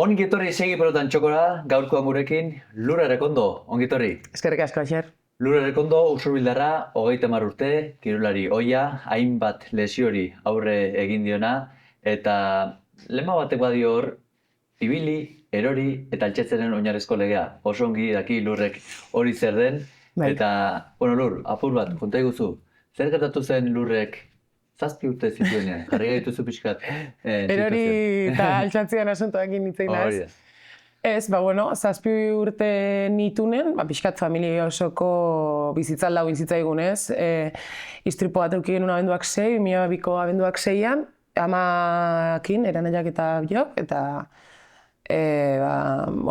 Ongi etorri segi pelotan txokora, gaurkoan gurekin, Lur Errekondo, ongi etorri. Eskerrik asko, Aixer. Lur Errekondo, usurbildarra, 30 urte, kirolari ohia, hainbat lesiori aurre egin diona, eta lema batek badio hor, ibili, erori eta altxatzenen oinarrizko legea. Oso ongi daki Lurrek hori zer den, Bai. eta, Lur, apur bat, konta iguzu, zer gertatu zen Lurrek 7 urte zituenean, jarri gaituzu pixkat. Erori eta altxatzean asuntoakin hitzein Hori naiz. Ez, 7 urte nitunen, pixkat familia osoko bizitzaldau bizitzaigunez. Istripo bat eduki genuen abenduak 6, 2002ko abenduak 6an, amakin, eranaiak eta biok, eta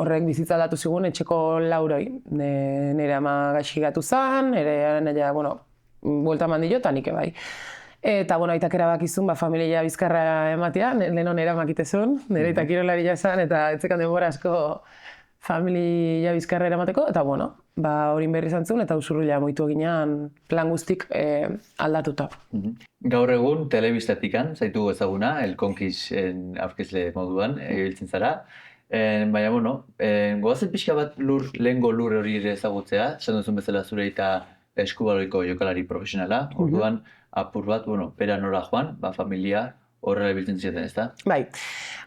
horrek bizitzaldatu zigun etxeko lauroi. Nire ama gaixigatu zen, nire eranaia, buelta eman dio, eta nik bai. Eta, aitak erabakizun, familia bizkarra ematea, lehenon eramakitezun, nire eta kirolari jazan, eta etzekan denbora asko familia bizkarra eramateko, eta, horin berri zantzun, eta usurrila moitu eginean plan guztik aldatuta. Gaur egun, telebistatikan, zaitu ezaguna, El Konkisen aurkezle moduan, ibiltzen zara. Baina, goazen pixka bat lehengo Lur hori ere ezagutzea, esan duzun bezala zure eta eskubaloiko jokalari profesionala, orduan, apur bat, pera nora joan, familia horrela biltzen zieten, ezta?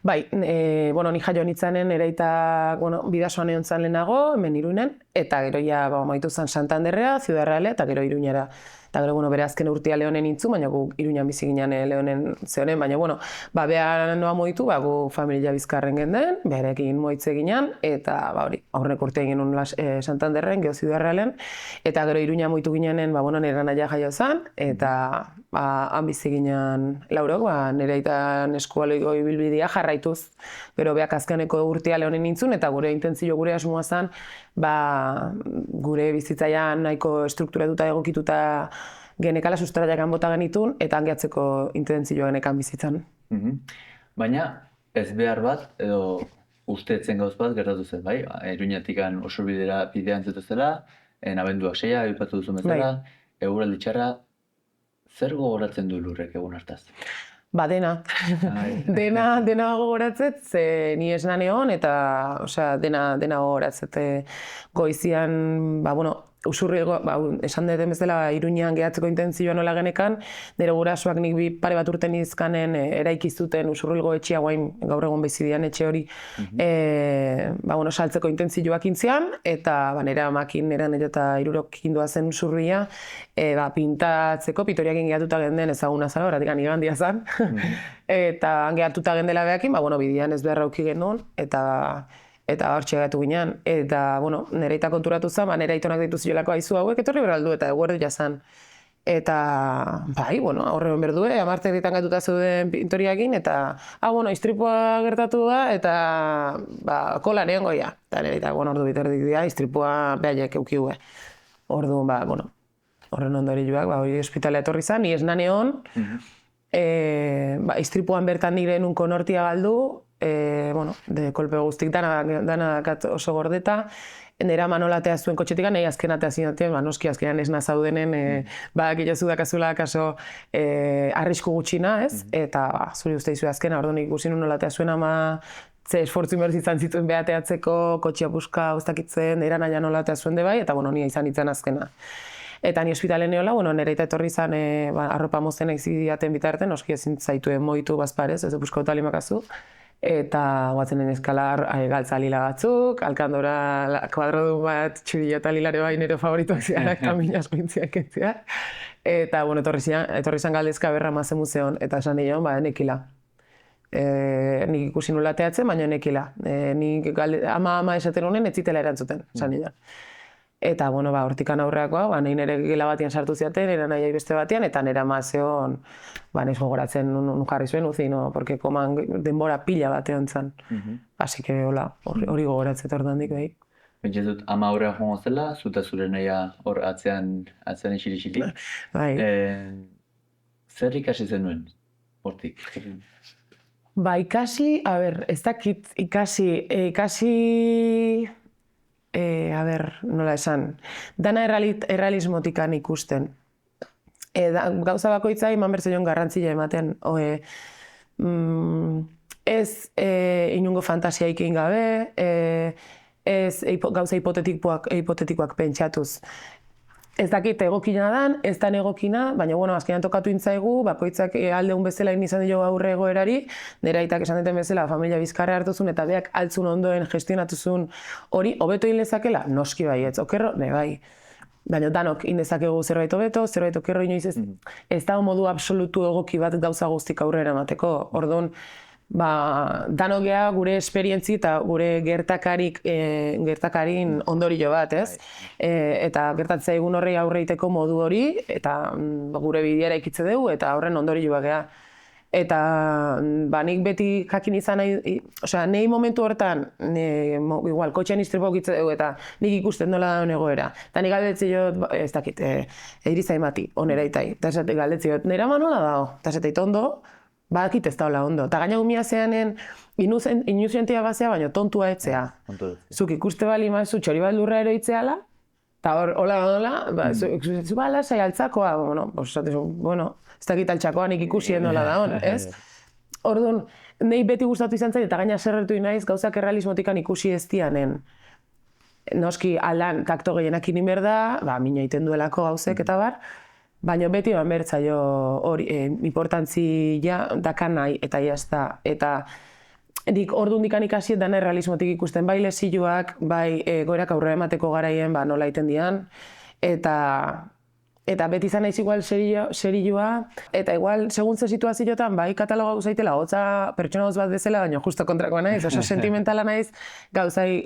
Bai, ni jaio nitzanen ere eta bidasoan egon zan lehenago, hemen Iruinen, eta gero ja maitu zen Santanderrea, Ciudad Real, eta gero Iruñera. Eta gero, bere azken urtia Leonen intzu, baina gu Iruñan bizi ginen Leonen zehonen, baina, behar noa moitu, gu familia bizkarren genden, beharekin moitze ginen, eta aurrek urte egin genuen Santanderren, geho Ciudad Realen, eta gero Iruña moitu ginenen, nire naia jaio zen, eta han bizi ginen laurok, nire eta eskualoiko ibilbidea jarraituz, gero beak azkeneko urtia Leonen intzun, eta gure intentzio gure asmoa zen, gure bizitzaian nahiko strukturatuta egokituta genekala sustraiak bota genitun, eta hangeatzeko intentzioa genekan bizitzan. Baina ez behar bat, edo usteetzen gauz bat gertatu zen, bai? Iruñatikan Usurbidera bidean zetuzela, abenduak 6a, aipatu duzun bezala, eguraldi txarra, zer gogoratzen du Lurrek egun hartaz? Dena. Dena gogoratzet, ze ni esnan egon, eta dena gogoratzet. Goizian, Usurrilgo, esan deten bezala Iruñan gehatzeko intentzioa nola genekan, nire gurasoak nik pare bat urten izkanen eraikizuten Usurrilgo etxea guain gaur egon bezidian etxe hori saltzeko intentzioak intzian, eta nire amakin, nire eta irurok indua zen Usurria, pintatzeko, pitoriakin gehatuta genden ezaguna zara, horatik igandia zen, eta gehatuta gendela behakin, bidean ez beharra auki genuen, eta hor txegatu ginen, eta, nire eta konturatu zen, nire aitonak ditu zilelako aizu hauek, etorri beraldu eta eguerdu jazan. Eta, horregon berdue, amarte ditan gatuta zeuden pintoriakin, eta, istripua gertatu da, eta, kola neon goia. Eta nire eta, ordu biterdik dira, istripua behaiek eukiue. Ordu, horren ondori joak, hori ospitalea etorri zen, ni esnan egon, istripuan bertan nire nun konortia galdu, de kolpe guztik dana oso gordeta, nire manolatea zuen kotxetik, nahi azken atea zinaten, noski azkenan ez nazaudenen, gilozu dakazula kaso arrisku gutxina, ez? Eta zuri uste izu azkena, orduan ikusi nun nolatea zuen ama ze esfortzu inbertzitzen zituen behateatzeko, kotxea buska uztakitzen, eran aia nolatea zuen de bai, eta nia izan itzen azkena. Eta ni ospitalen neola, nire eta etorri zan arropa mozenek zidiaten bitarten, noski ezin zaituen moitu bazparez, ez buska otalimakazu. Eta guatzenen eskalar galtza lila batzuk, alkandora kuadrodun bat txurilla eta lilare bai nire favorituak zianak kamina asko intziak entzia. Eta, etorri zan galdezka berra mazen museon, eta esan nion, nekila. Nik ikusi nula teatzen, baina nekila. Ama esaten honen ez zitela erantzuten, esan nion. Eta, hortikan aurreakoa, nahi nire gela batian sartu ziaten, nire nahi beste batian, eta nire amazeon, nahiz gogoratzen nun jarri zuen uzi, porque koman denbora pila batean zan. Así que, hori gogoratzet ordandik, bai. Pentsa dut, ama aurrean joan zela, zuta zure nahia hor atzean isili-isili. Bai. Zer ikasi zenuen, hortik? Ikasi, ez dakit, ikasi... nola esan, dana errealismotikan ikusten. Gauza bakoitza eman bertzeion garrantzia ematen. ez inungo fantasiaikin gabe, ez gauza hipotetikoak pentsatuz. Ez dakit egokina dan, ez dan egokina, baina bueno, azkenean tokatu intzaigu, bakoitzak aldeun bezala izan dio aurre egoerari, nire aitak esan duten bezala familia bizkarra hartuzun eta beak altzun ondoen gestionatuzun hori, hobeto hil lezakela? Noski baietz, okerro? Ne bai. Baina danok indezakegu zerbait hobeto, zerbait okerro inoiz ez da modu absolutu egoki bat gauza guztik aurrera emateko. Orduan, danok gea gure esperientzi eta gure gertakarin ondorio bat, ez? Eta gertatzea egun horrei aurreiteko modu hori, eta gure bidiera ikitze dugu, eta horren ondorioa gea. Eta nik beti jakin izan nahi, nahi momentu hortan, igual, kotxean istripo ikitze dugu, eta nik ikusten nola daun egoera. Eta nik galdetzi jot, ez dakit, eirizain bati, onera itai. Eta galdetzi jot, nera nola dago? Eta esateit ondo, badakit ez daula ondo. Eta gaina gumia zeanen, inusientia bazea, baina tontua etzea. Zuk ikuste bali mazu txori bat lurra eroitzeala, eta hor, hola, zu bala, sai altzakoa, bueno, ez dakit altxakoa nik ikusien nola da hon, ez? Orduan, nahi beti gustatu izan zen, eta gaina zerretu naiz gauzak errealismotikan ikusi ez dianen. Noski aldan takto gehienak inimer da, mina iten duelako gauzek eta bar, baina beti eman bertzaio hori, importantzia dakan nahi, eta jazta, eta nik orduan dikan ikasi dana errealismotik ikusten, bai lesioak, bai goerak aurrera emateko garaien, nola iten dian, eta beti izan naiz igual serioa, eta igual, segun ze situazioetan, bai kataloga gauzaitela, hotza pertsona bat bezala, baina justo kontrakoa naiz, oso sentimentala naiz, gauzai,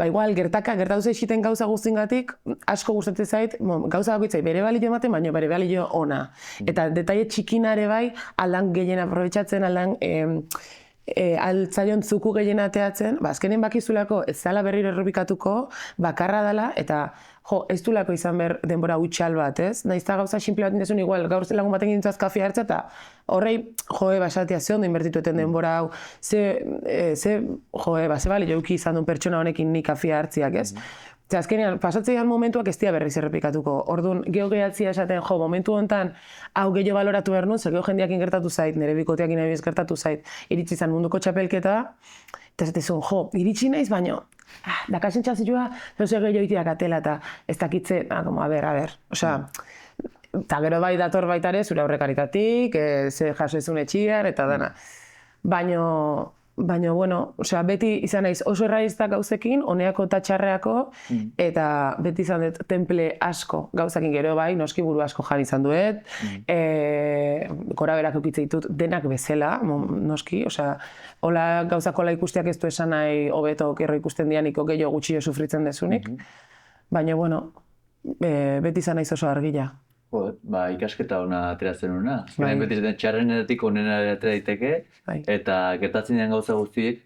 igual, gertatu zaizkiten gauza guztingatik, asko gustatzen zait, gauza bakoitzai bere balio ematen, baina bere balio ona. Eta detaile txikinare bai, aldan gehien aprobetxatzen, aldan altzaion zuku gehien ateatzen, azkenen bakizulako ez zala berriro errepikatuko, bakarra dela, eta ez dulako izan behar denbora utxal bat, ez? Naizta gauza simple bat indezun igual, gaur lagun baten gintzaz kafea hartza, eta horrei, esatea ze ondo inbertitueten denbora hau, ze bali jauki izan duen pertsona honekin nik kafea hartziak, ez? Azkenean, pasatzeian momentuak ez dira berriz errepikatuko. Orduan, gehiatzia esaten, momentu honetan, hau gehiago baloratu behar nun, zer jendeakin gertatu zait, nire bikoteakin nahiz gertatu zait, iritsi izan munduko txapelketa, eta esatezun, iritsi naiz, baino, dakasen txazioa, zeu gehiago itiak atela, eta ez dakitze, a ber, eta gero bai dator baitare, zure aurrekaritatik, ze jaso ezun etxiar, eta dana. Baina, bueno, beti izan naiz oso erraiztak gauzekin, honeako eta txarreako, eta beti izan dut temple asko gauzakin gero bai, noski buru asko jan izan duet, gora berak eukitze ditut denak bezala, noski, hola gauzakola ikusteak ez du esan nahi hobeto erro ikusten dianiko gehiago gutxio sufritzen dezunik, baina, bueno, beti izan naiz oso argila. Ikasketa ona ateratzen hona. Beti zaten txarrenetik onena atera daiteke, eta gertatzen dian gauza guztiek,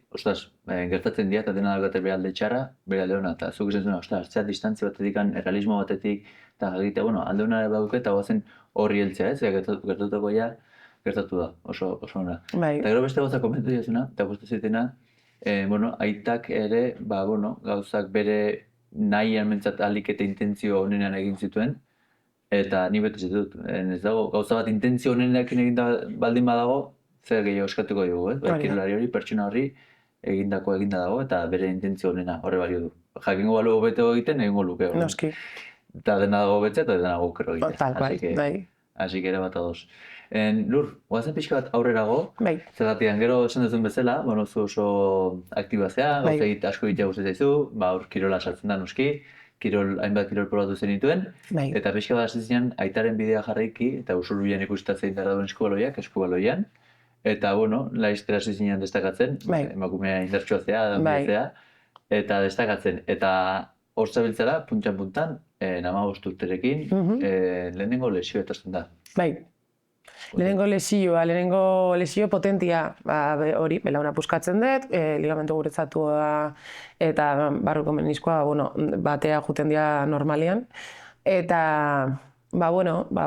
gertatzen dira eta dena daukate bere alde txarra, bere alde hona, eta zuk esan zuen, zera distantzia batetik, errealismo batetik, eta egitea, alde hona baduke, eta guazen horri heltzea, ez? Gertatuko ja, gertatu da, oso hona. Eta gero beste gauza komentu diazuna, eta guztu zitena, aitak ere, gauzak bere nahian mentzat alik eta intentzio honenean egin zituen, eta ni beti zitut, ez dago, gauza bat intentzio honenekin eginda baldin badago, zer gehiago eskatuko dugu, ez? Kirolari hori, pertsona horri eginda dago, eta bere intentzio honena horre balio du. Jakingo balu hobeto egiten, egingo luke. Noski. Eta dena dago betzea, eta dena dago okerro egiten. Tal cual, bai. Asik ere bat adoz. Lur, guazen pixka bat aurrerago, zergatian gero esan duzun bezala, zu oso aktibazea, gauza egit asko egitea guzti zaizu, hor kirola sartzen da noski, hainbat kirol probatu zenituen, eta pixka bat hasi zinean aitaren bidea jarraiki, eta usurbian ikusita zein dara duen eskubaloian, eta, laiztera hasi zinean destakatzen, emakumea indartsua zea, eta destakatzen, eta hor zabiltzara, puntan, 15 urterekin, lehenengo lesio etortzen da. Lehenengo lesio potentia, hori, belauna puskatzen dut, ligamentu guretzatua eta barruko meniskoa, batea juten dira normalian. Eta,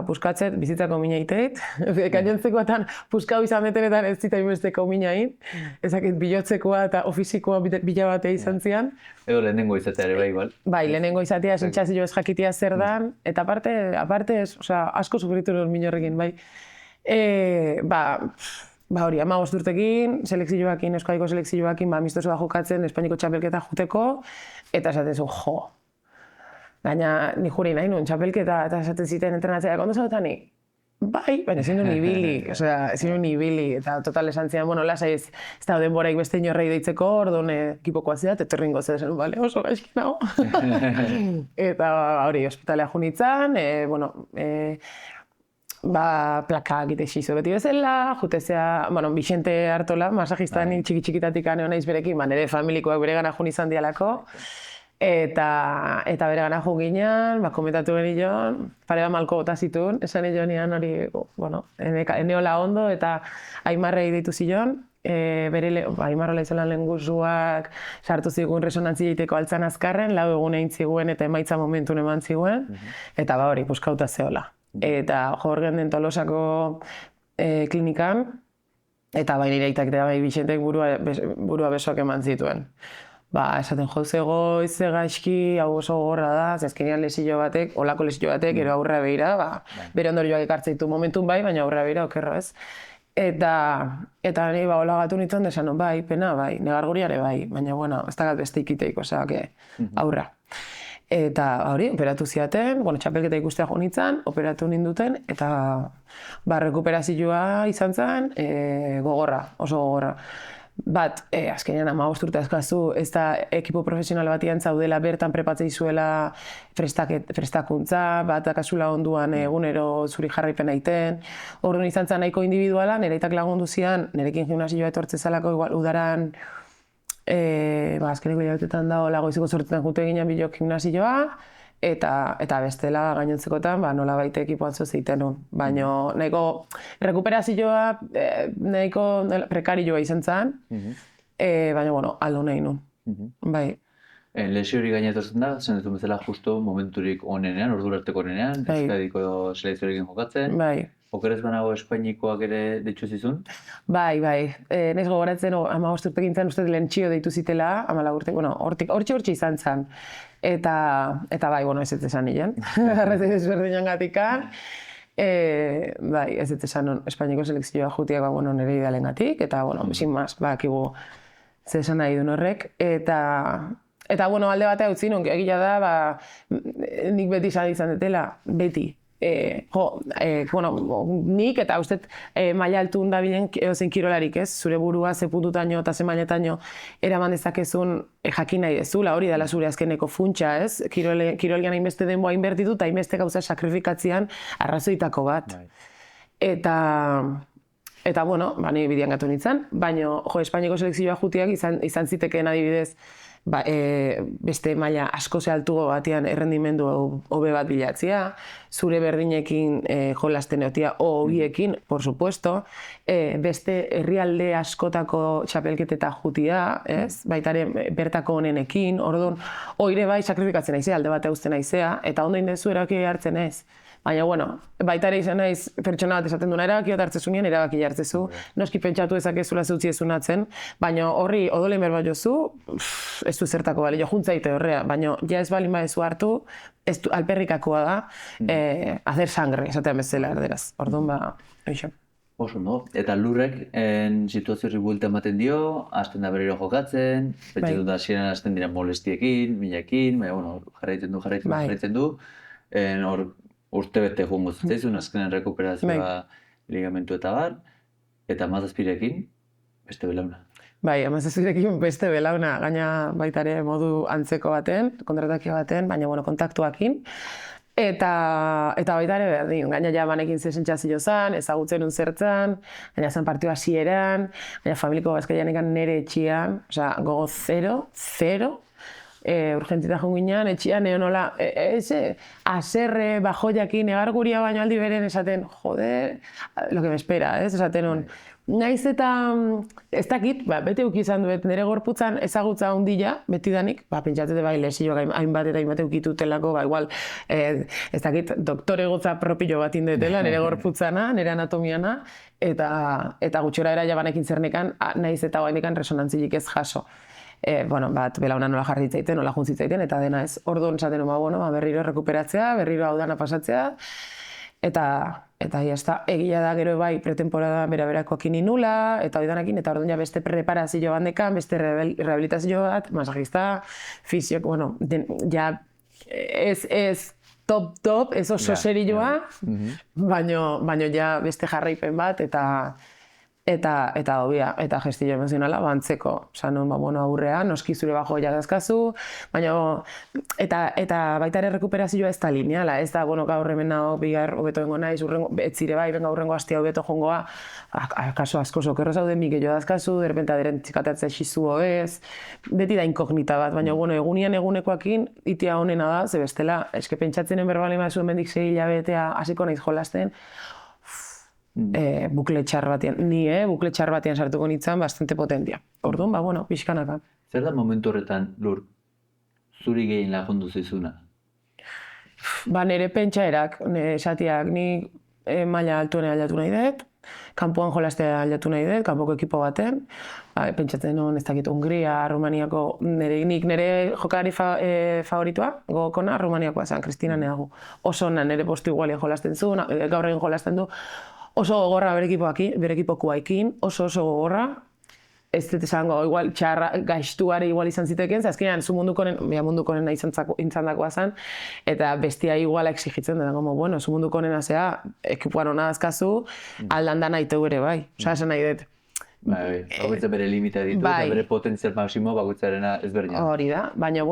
puskatzen, bizitzako mina iteit. Gainontzekoetan puskau izan betenetan ez zita inbesteko mina in. Ezakit bilotzekoa eta ofizikoa bila batea izan zian. Edo lehenengo izatea ere bai, igual. Lehenengo izatea esentxazio ez jakitea zer dan. Eta aparte, asko sufritu nuen min horrekin, bai. hori, 15 urtekin, selekzioakin, Euskadiko selekzioakin, amistosoa jokatzen, Espainiko txapelketa juteko, eta esaten zu, jo. Gaina, ni juri nahi nuen txapelketa, eta esaten ziten entrenatzeak, ondo zautani? Bai, baina ezin duen ibili, ezin duen ibili, eta total esan zian, bueno, lasai ez da denboraik beste inorrei deitzeko, orduan ekipokoa zidat, etorringo zen, bale, oso gaizki nago. Eta hori, ospitalea junitzen, plaka egite xizo beti bezala, jutezea, Vicente Artola, masajistan txiki-txikitatik aneo naiz berekin, nire familikoak bere gana jun izan dialako, eta bere gana jun ginen, komentatu genion, pareba malko bota zituen, esan nion hori, eneola ondo, eta Aimarrei deitu zion, Aimarrola izalan lehen guzuak sartu zigun resonantzia egiteko altzan azkarren, 4 egun egin ziguen eta emaitza momentun eman ziguen, eta hori, puskauta zehola. Eta hor genden Tolosako klinikan, eta bai nire aitak eta bai Bicentek burua besoak eman zituen. Esaten jose goiz, gaizki, hau oso gorra da, zezkenean lesio batek, olako lesio batek, ero aurra behira, bere ondorioak ekartzen ditu momentun bai, baina aurra behira okerro ez. Eta nire hola gatu nintzen desan, bai, pena, bai, negarguriare bai, baina bueno, ez dakat beste ikiteik, aurra. Eta hori, operatu ziaten, txapelketa ikustea jo nintzen, operatu ninduten, eta rekuperazioa izan zen gogorra, oso gogorra. Azkenean 15 urte azkazu, ez da ekipo profesional batian zaudela bertan prepatzei zuela prestakuntza, bat akazula onduan egunero zuri jarraipen egiten. Orduan izan zen nahiko individuala, nireitak lagundu zian, nirekin gimnasioa etortze zalako udaran, azkeneko hilabetetan dago lagoiziko sortetan jute ginen bilok gimnasioa, eta bestela gainontzekotan nola baite ekipoan zeiten nun. Baina nahiko rekuperazioa nahiko prekarioa izan zen, baina aldo nahi nun. Bai. Lesio hori gainetortzen da, zen dut bezala justo momenturik onenean, ordurarteko onenean, Euskadiko selekzioarekin jokatzen. Bai. Okerez banago Espainikoak ere deitzu zizun? Bai. Naiz gogoratzen, 15 urtekin zen uste lehen txio deitu zitela, 14 urte, hortxe izan zen. Eta bai, ez ez esan nilen, arrazoi desberdinan gatikan. Ez ez esan Espainiko selekzioa jutiak nire idealen gatik, eta sin maz, akigu ze esan nahi duen horrek. Eta alde batea utzi nun, egia da, nik beti izan detela, beti. Nik eta uste maila altun da bilen edozein kirolarik ez, zure burua ze puntutaino eta ze mailetaino eraman dezakezun jakin nahi dezula, hori dela zure azkeneko funtsa ez, kirolian hainbeste denboa inbertitu eta hainbeste gauza sakrifikatzean arrazoitako bat. Eta ni bidean gatu nintzen, baina Espainiko selekzioa jutiak izan zitekeen adibidez beste maila asko zehaltugo batean errendimendu hobe bat bilatzea, zure berdinekin jolasten egotia, hobiekin, por supuesto, beste herrialde askotako txapelketeta jutia, baitare bertako honenekin, orduan, oire bai sakrifikatzen naizea, alde bate uzten naizea, eta ondo indezu erabaki hartzen ez. Baina, baitare izan naiz pertsona bat esaten duena erabaki bat hartzezunien, erabaki hartzezu. Noski pentsatu ezakezula zeutzi ezunatzen, baina horri odolein berba jozu, ez du zertako bali, jo juntzaite horrea, baina ja ez bali maezu hartu, ez du alperrikakoa da, hacer sangre, esatean bezala erderaz. Orduan, hoxe. Oso, no? Eta lurrek situazio horri buelta ematen dio, hasten da berriro jokatzen, pentsatu da hasieran hasten dira molestiekin, minakin, baina, jarraitzen du. Hor, urte bete joango zitzaizun, azkenean rekuperazioa ligamentu eta bar, eta Mazazpirekin beste belauna. Bai, Mazazpirekin beste belauna, gaina baitare modu antzeko baten, kontratakia baten, baina kontaktuakin. Eta baitare berdin, gaina ja banekin zesentzazio zan, ezagutzen zertzan, gaina zen partioa hasieran, gaina familiko bazkaian ekan nire etxian, gogo 0, urgentita joan ginen, etxian egon nola, aserre, bajoiakin, egarguria baino aldi beren esaten, joder, lo que me espera, esaten hon. Naiz eta, ez dakit, bete uki izan duet, nire gorputzan ezagutza ondila, betidanik, pentsatzete bai lesioak hainbat eta hainbat eukitutelako, igual, ez dakit, doktore gotza propio bat indetela, nire gorputzana, nire anatomiana, eta gutxora era jabanekin zernekan, naiz eta guainekan resonantzilik ez jaso. Belauna nola jarri zitzaiten, nola juntzitzaiten, eta dena ez. Orduan esaten berriro rekuperatzea, berriro hau dana pasatzea, Eta jazta, egia da gero bai pretemporada bera-berakoekin inula, eta oidanakin, eta orduan ja beste preparazio bandekan, beste rehabilitazio bat, masajista, fisiok, bueno, ja ez top, ez oso serioa, baino ja beste jarraipen bat, eta hobia, eta gestio emozionala bantzeko. Osa, non, aurrea, noski zure bajo ja dazkazu, baina, eta baita ere rekuperazioa ez da lineala, ez da, gaur hemen nago, bigar, hobeto bengo naiz, etzire bai, benga urrengo hastia hobeto jongoa, kaso asko sokerro zauden, mike jo dazkazu, derrepenta deren txikatatzea xizu ez, beti da inkognita bat, baina, egunian egunekoakin, itia honena da, ze bestela, eske pentsatzenen berbali mazuen bendik 6 hilabetea hasiko naiz jolasten, bukle txar batean, bukle txar batean sartuko nintzen bastante potentia. Orduan, pixkanaka. Zer da momentu horretan, Lur, zuri gehien lagundu zizuna? Nire pentsaerak, esatiak, ni maila altuena aldatu nahi dut, kanpoan jolastea aldatu nahi dut, kanpoko ekipo baten, pentsatzen non ez dakit Hungria, Rumaniako, nire jokalari favoritua, gogokona, Rumaniakoa zen, Kristina Neagu. Oso nire postu igualien jolasten zu, gaur egin jolasten du, oso gogorra bere ekipokoaekin, oso gogorra, ez dut esango, igual txarra, gaiztuare igual izan ziteken, azkenean zu mundukonen izandakoa zen, eta bestia iguala exigitzen dena, zu mundukonena zea, ekipuan hona azkazu, aldan nahi teu ere bai, esan nahi dut. Bakoitza bere limita ditu, eta bere potentzial maksimo bakoitzarena ezberdina. Hori da, baina,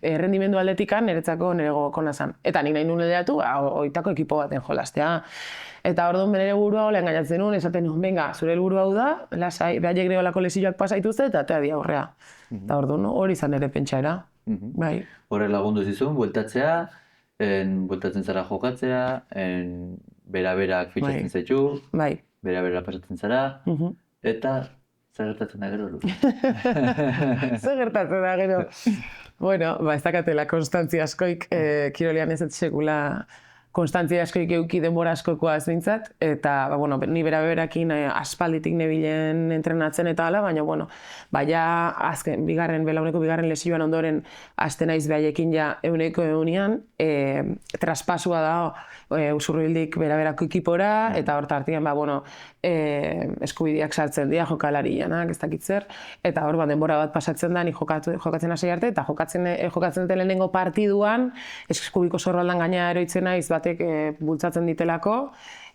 errendimendu aldetikan niretzako nire gogokona zen. Eta nik nahi nuen lehiatu, oitako ekipo baten jolastea. Eta orduan nire burua hola engainatzen nuen, esaten nuen, venga, zure helburu hau da, lasai, behaiek greolako lesioak pasaituzte, eta atea di aurrea. Eta orduan hori izan nire pentsaera. Horrek lagundu zizun, bueltatzen zara jokatzea, bera-berak fitxatzen zaitu, bera-bera pasatzen zara, eta zer gertatzen da gero, Lur? Zer gertatzen da gero? Ez dakatela konstantzia askoik, kirolean ez sekula konstantzia askoik euki denbora askokoa ez bintzat, eta ni bera-berakin aspalditik nebilen entrenatzen eta hala, baina azken, belauneko bigarren lesioan ondoren hasten naiz behaiekin ja euneko eunian, traspasua da Usurbildik bera-berako ekipora, eta hor tartian, eskubideak sartzen dira jokalarianak, ez dakit zer, eta hor denbora bat pasatzen da, ni jokatzen hasi arte, eta jokatzen duten lehenengo partiduan, eskubiko zorraldan gaina eroitzen naiz, batek bultzatzen ditelako,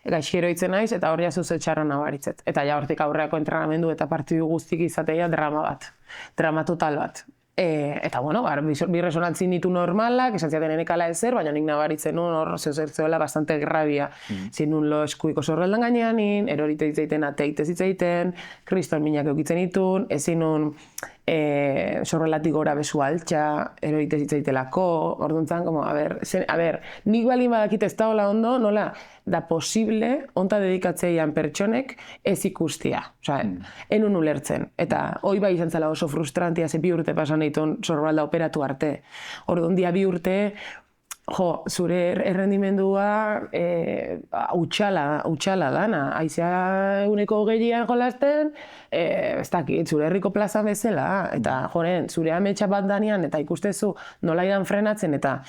gaixi eroitzen naiz, eta hor jazu txarra nabaritzet. Eta ja hortik aurreako entrenamendu eta partidu guztik izatea drama total bat. Eta, bi resonantzi ditu normalak, esan ziaten enekala ezer, baina nik nabaritzen nuen hor zeuela bastante grabia. Zin nun lo eskuiko zorreldan gainean, erorite ditzaiten, ateite zitzaiten, kriston minak eukitzen ditun, ezin nun zorrelatik gora bezu altxa, erorite zitzaitelako, orduan nik balin badakit ez da hola ondo, nola, da posible, onta dedikatzeian pertsonek ez ikustia. Enun ulertzen. Eta hoi bai izan zela oso frustrantia, ze 2 urte pasan egiten zorbalda operatu arte. Orduan dia 2 urte, zure errendimendua utxala dana. Aizea eguneko 20an jolasten, ez dakit, zure herriko plazan bezala. Eta zure ametsa bat danean, eta ikustezu nola idan frenatzen, eta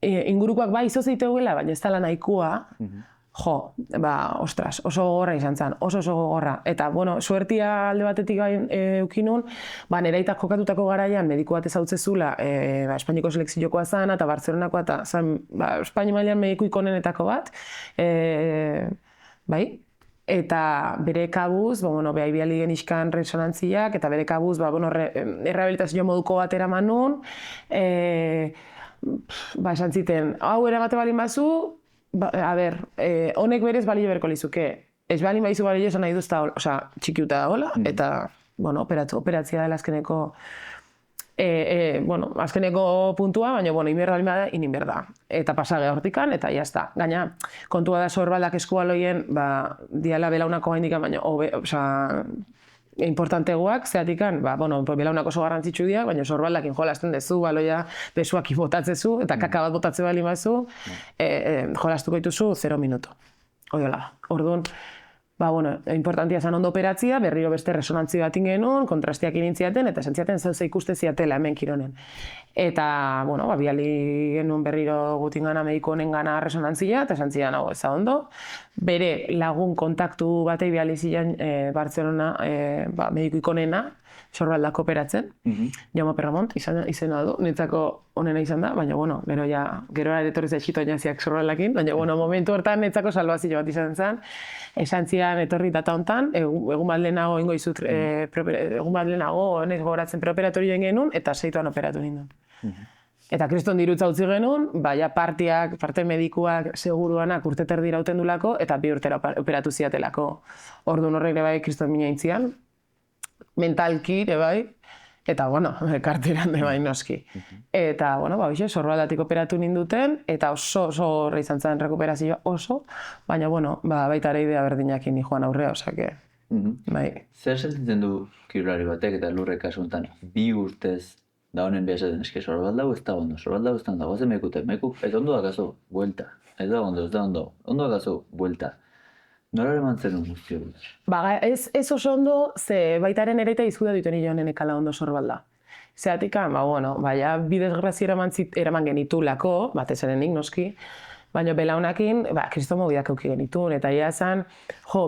ingurukoak bai izo zeiteguela, baina ez dela nahikoa, ostras, oso gogorra izan zen, oso gogorra. Eta, suertia alde batetik eukinun, nire aitak jokatutako garaian mediku bat ezautzezula, Espainiko selekziokoa zen, eta Bartzelonakoa, eta Espainia mailan mediku ikonenetako bat, eta bere kabuz, behai biali genizkan resonantziak, eta bere kabuz, errehabilitazio moduko bat eraman nun, esan ziten, hau eramate balin bazu, honek berez balio berko lizuke. Ez balin baizu balio esan nahi duzta, txikiuta da hola, eta, operatzia dela azkeneko, azkeneko puntua, baina, inberda balin bada, inberda. Eta pasage hortikan, eta jazta. Gaina, kontua da zorbaldak eskualoien, diala belaunako gaindikan, baina, importanteguak, zeatikan, belaunak oso garrantzitsu dira, baina sorbaldakin jolasten dezu, baloia besuak botatzezu, eta kaka bat botatze bali mazu, jolastuko dituzu 0 minuto. Orduan, bueno, importantia zen ondo operatzia, berriro beste resonantzi bat genuen, kontrastiak inintziaten, eta esan ziaten zauze ikuste ziatela hemen Kironen. Eta, bueno, biali genuen berriro gutingana mediku honengana resonantzia, eta esan zidan, hau, ez da ondo. Bere lagun kontaktu batei biali zian Bartzelona mediku ikonena, sorbaldako operatzen, Jaume Perramont izena du, nintzako onena izan da, baina, bueno, gero etorri zaitxito inaziak sorbaldakin, baina, bueno, momentu hortan nintzako salbazio bat izan zen, esan zian etorri data hontan, egun bat lehenago ingo izut, egun bat lehenago, honez gogoratzen preoperatorioen genuen, eta 6 operatu ninduen. Eta kriston dirutza utzi genuen, parte medikuak seguruanak urte terdi irauten dulako, eta 2 urtera operatu ziatelako. Orduan horrek ere bai kriston mina intzian, mentalki ere bai, eta, bueno, karteran ere bai noski. Eta, bueno, sorbaldatik operatu ninduten, eta oso horre izan zen rekuperazioa oso, baina, bueno, baita ere idea berdinakin joan aurrea, osake, bai. Zer sentitzen du kirolari batek eta Lurrek kasuntan 2 urtez da honen behasaten eske sorbaldau ez da ondo, sorbaldau ez da ondo, guazen mekute, ez ondo dakazu, buelta, ez da ondo, ondo dakazu, buelta. Nola eman zen guztio? Ez oso ondo, ze baitaren ere eta izkuda dituen joanen ekala ondo sorbalda. Zeatik, bi desgrazia eraman genitulako, batez erenik noski, baina belaunakin, kriston mobidak euki genitun, eta ia esan,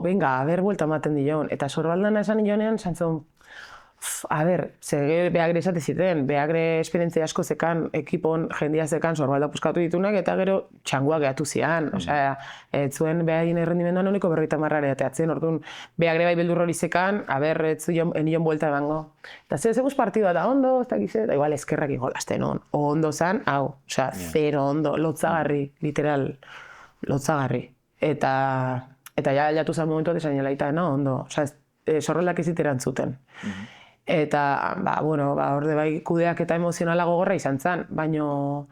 venga, buelta ematen dion, eta sorbaldana esan joanean, zantzun, behagre esate ziten, behagre esperientzia asko zekan, ekipon jendia zekan sorbalda puskatu ditunak, eta gero txangua gehatu zian. Osea, ez zuen behagin errendimenduan honeko 50 ateatzen, orduan behagre bai beldur hori zekan, ez zuen enion buelta emango. Eta zeguz partidua da ondo, ez dakiz, eta igual eskerrak igolazten hon. Ondo zan, osea, zero ondo, lotzagarri, literal, lotzagarri. Eta ja jatu zan momentuat esan jelaita, ondo, osea, sorbaldak eziteran zuten. Eta, orde bai kudeak eta emozionala gogorra izan zen, baino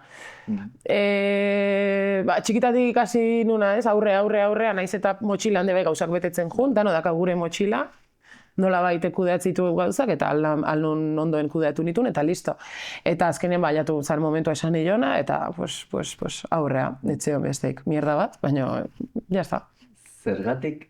txikitatik ikasi nuna, aurrea, naiz eta motxila hande bai gauzak betetzen jun, dano daka gure motxila, nola baite kudeatzitu gauzak, eta aldun ondoen kudeatu nitun, eta listo. Eta azkenen baiatu zan momentua esan nilona, eta aurrea, etxeon besteik, mierda bat, baino, jazta. Zergatik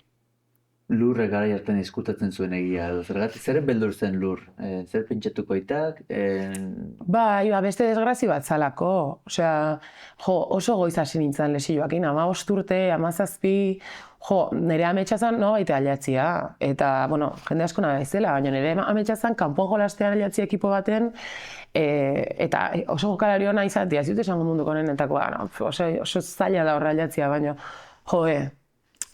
Lurrek gara jartan izkutatzen zuen egia, zergatik zeren beldur zen Lur? Zer pentsatuko itak? Beste desgrazi bat zalako. Osea, oso goiz hasi nintzen lesioakin, 15 urte, 17, nire ametsa zan, baita aliatzia. Eta, jende asko nahi zela, baina nire ametsa zan, kanpoan jolastean aliatzia ekipo baten, eta oso jokalari hona izatea, ez dut esango munduko honetakoa, oso zaila da horra aliatzia, baina,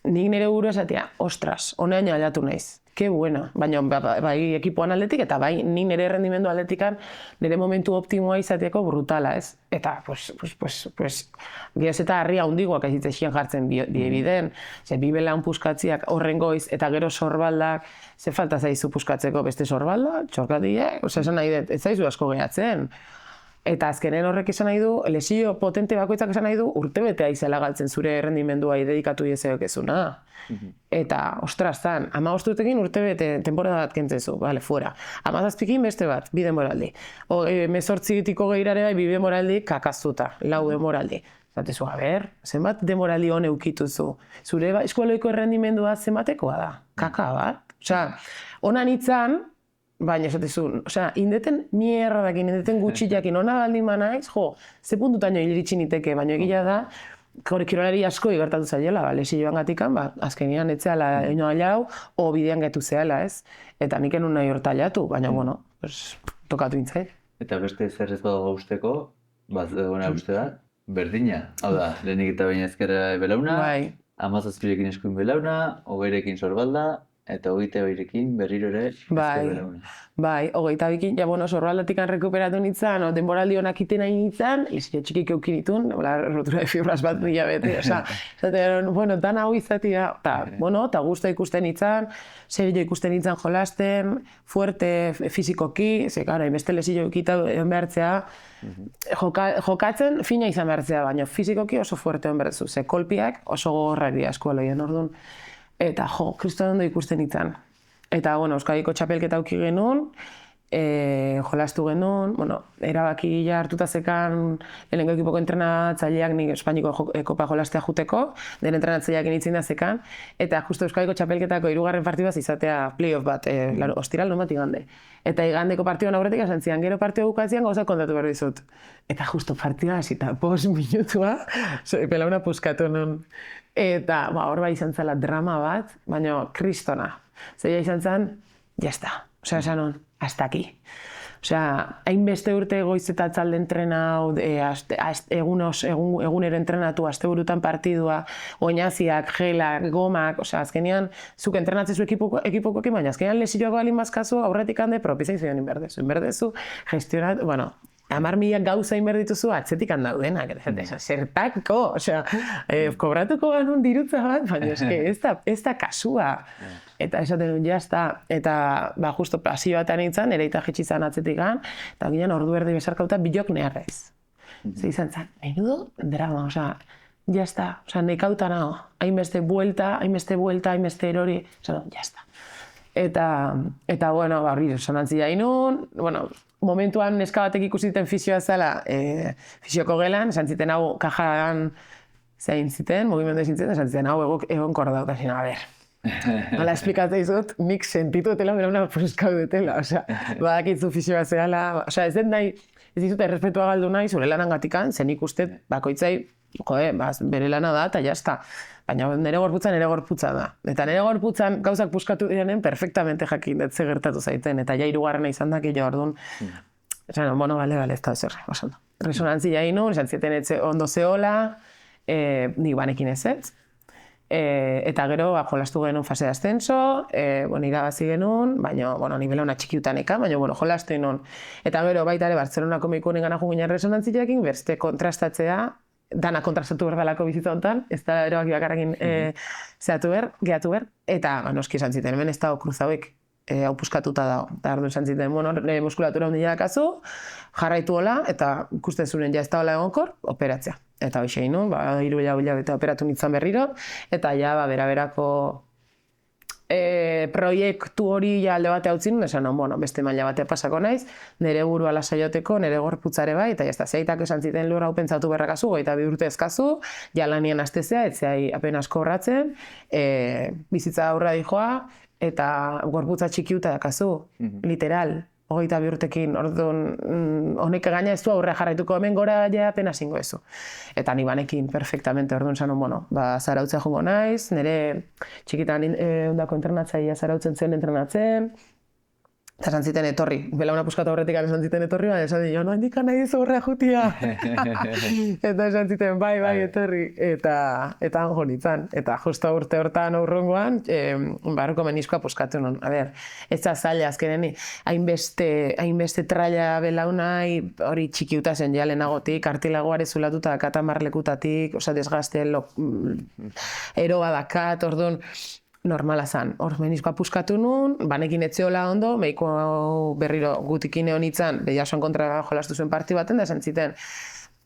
nik nire buru esatea, ostras, honean aldatu naiz. Que buena, baina bai ekipoan aldetik eta bai nik nire errendimendu aldetikan nire momentu optimoa izateko brutala, ez? Eta, gehoz eta harria hundigoak ez ditzexien jartzen biden, ze bibelaun puskatziak horren goiz eta gero sorbaldak, ze falta zaizu puskatzeko beste sorbaldak, txorkatiek, esan nahi dut, ez zaizu asko gehatzen. Eta azkenen horrek esan nahi du, lesio potente bakoitzak esan nahi du, urtebetea izela galtzen zure errendimenduai dedikatu diezeok ezuna. Eta, ostras, 15 urtekin urtebete temporada bat kentzezu, fuera. 17 beste bat, 2 denboraldi. 18 geirare bai, 2 denboraldi kakaztuta, 4 denboraldi. Zatezu, zenbat denboraldi hon eukituzu? Zure eskualoiko errendimendua zenbatekoa da? Kaka bat? Osea, honan itzan, baina esatezun, indeten mierra dakin, indeten gutxi jakin, hona baldin manaiz, ze puntutaino iritsi niteke, baina egia da, kirolari asko igertatu zaiela, lesioan gatikan, azkenian etzeala ino alau, o bidean getu zehala, ez? Eta nik enun nahi hortailatu, baina, tokatu intzai. Eta beste zer ez badago usteko, gona uste da, berdina. Hau da, lehenik eta baina ezkerra belauna, 17rekin eskuin belauna, 20rekin sorbalda, eta 22rekin berriro ere ezker belauna. Bai, 22, sorbaldatik rekuperatu nintzen, denboraldi honak iten nahi nintzen, lesio txikik eukin ditun, rotura de fibras bat bila bete, dan hau izatea, eta guztua ikusten nintzen, serio ikusten nintzen jolasten, fuerte fizikoki, ze gara, beste lesio eukita behartzea, jokatzen fina izan behartzea, baina fizikoki oso fuerte behartzu, ze kolpiak oso gogorrak dira eskualoien, orduan. Eta kriston ondo ikusten nintzen. Eta, Euskadiko txapelketa auki genuen, jolastu genuen, bueno, erabaki ja hartuta zekan lehenengo ekipoko entrenatzaileak nik Espainiko kopa jolastea juteko, den entrenatzaileak initzin da zekan, eta justo Euskadiko txapelketako 3. partidaz izatea playoff bat, ostiral non bat igande. Eta igandeko partiduan aurretik esan zian, gero partidu bukatzean gauzak kontatu behar dizut. Eta justo partida hasita 5 minutua, pelauna puskatu nun. Eta hor bai izan zela drama bat, baina kristona. Zeia izan zen, jazta. Osea, esan hon, hasta aquí. Osea, hainbeste urte goiz eta atzalde entrenau, egunero entrenatu, asteburutan partidua, oinaziak, gelak, gomak, osea, azkenean, zuk entrenatzezu ekipokoekin, baina azkenean lesioak balin bazkazu, aurretik hande propizai zion inberdezu, gestionat, bueno, 10.000 gauza inberdituzu atzetik handaudenak, zertako, osea, kobratuko ganun dirutza bat, baina eske ez da kasua. Eta esaten dut, jazta, eta justo pasio batean nintzen, ere eta jetxizan atzetik gan, eta ginen ordu erdi besarkauta bilok neharrez. Zer izan zen, menudo drama, osea, jazta, osea, nekauta nago, hainbeste buelta, hainbeste erori, esan dut, jazta. Eta bueno, hori, sonantzia inun, bueno, momentuan neska batek ikusiten fisioa zela, fisioko gelan, esan ziten hau kajan zein ziten, mugimendu ezin ziten, esan ziten hau egon korda dut, a ber. Hala esplikatzen dizut, nik sentitu dutela, bera una puskau dutela, osea, badakitzu fisioa zehala, osea, ez dut nahi, ez dizut errespetua galdu nahi, zure lanan gatikan, zen ikustet, bakoitzai, bere lana da, eta jazta. Baina nire gorputza da. Eta nire gorputzan gauzak puskatu direnen, perfectamente jakin dut ze gertatu zaiten, eta ja 3. izan da, jo orduan, esan, bueno, bale, ez da zer, oso. Resonantzia inu, esan zieten etxe ondo zehola, nik banekin ez. Eta gero jolastu genuen fase de ascenso, irabazi genuen, baina, nivela una txikiutan eka, baina, jolastu genuen. Eta gero baita ere Bartzelonako meikunen gana junginen resonantziakin, beste kontrastatzea, dana kontrastatu behar dalako bizitza honetan, ez da erabaki bakarrakin gehatu behar, eta noski esan ziten, hemen ez dago kruz hauek, hau puskatuta dago. Eta ardu esan ziten, muskulatura hundila dakazu, jarraitu hola, eta ikusten zuren ja ez da hola egonkor, operatzea. Eta hoxe inu, 3 hilabete operatu nintzen berriro, eta ja beraberako proiektu hori alde bate hau zin, esan, beste maila batea pasako naiz, nire burua lasaioteko, nire gorputzare bai, eta jazta, zeitak esan ziten lur hau pentsatu berrakazu, 22 urte ezkazu, ja lanien astezea, etzeai apenas kobratzen, bizitza aurra dijoa, eta gorputza txikiuta dakazu, literal. 22 urtekin, orduan, honek gaina ez du aurrea jarraituko hemen gora ja apenas ingo ezu. Eta ni banekin perfectamente, orduan zanon, zarautzea jongo naiz, nire txikitan ondako entrenatzaia zarautzen zen entrenatzen, eta esan ziten etorri, belauna puskatu horretik esan ziten etorri, baina esan ziten, no handik nahi dizu horrea jutia. Eta esan ziten, bai, etorri, eta anjo nintzen. Eta justo urte hortan aurrongoan, barruko meniskoa puskatu non. A ber, ez da zaila azkeneni, hainbeste traila belaunai, hori txikiuta zen ja lehenagotik, kartilagoare zulatuta katamar lekutatik, oza, desgazte, eroa dakat, orduan, normala zan. Hor meniskoa puskatu nun, banekin etzeola ondo, meiko berriro gutikin egon itzan, behiasoan kontra jolastu zuen parti baten, da esan ziten,